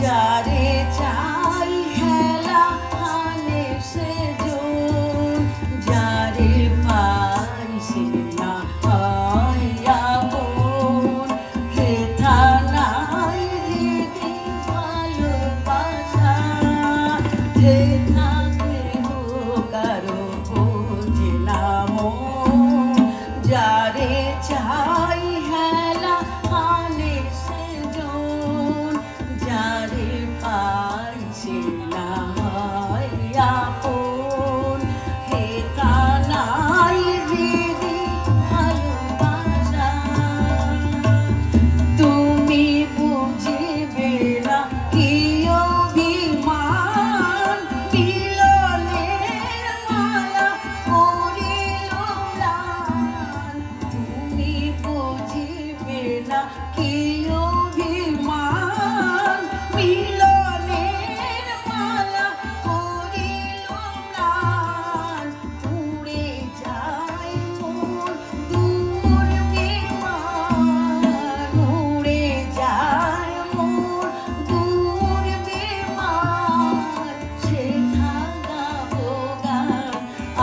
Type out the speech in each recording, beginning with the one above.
যারে চাই হেলা হানে সে জন, যারে পাই সে না হয় আপন। হেথা নাই হৃদে ভালোবাসা, হেথা কেহ কারো বোঝে না মন। যারে চাই হেলা হানে সে জন, যারে পাই সে না হয় আপন। হেথা নাই হৃদে ভালোবাসা। তুমি বুঝিবে না কি অভিমান, মিলনের মালা করিল ম্লান। তুমি বুঝিবে না কি অভিমান, মিলনের মালা করিল ম্লান। উড়ে যায় মন দূর বিমান, উড়ে যায় মন দূর বিমান। সেথা গাবো গান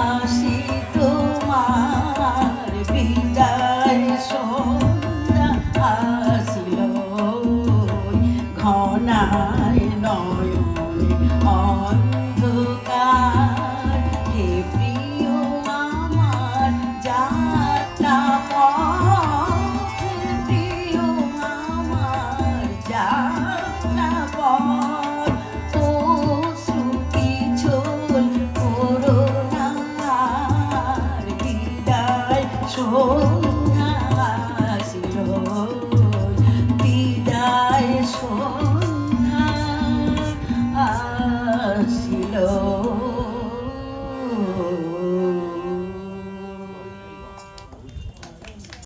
আসি তোমার, বিদায় সন্ধ্যা আসিল ঘনায় নয়নে অন্ধকার। হে প্রিয় আমার যাত্রা পথ, হে প্রিয় আমার যাত্রা পথ। ও শ্রুতি ছোল করো না আর, বিদায় সন্ধ্যা আসিল, বিদায় সন্ধ্যা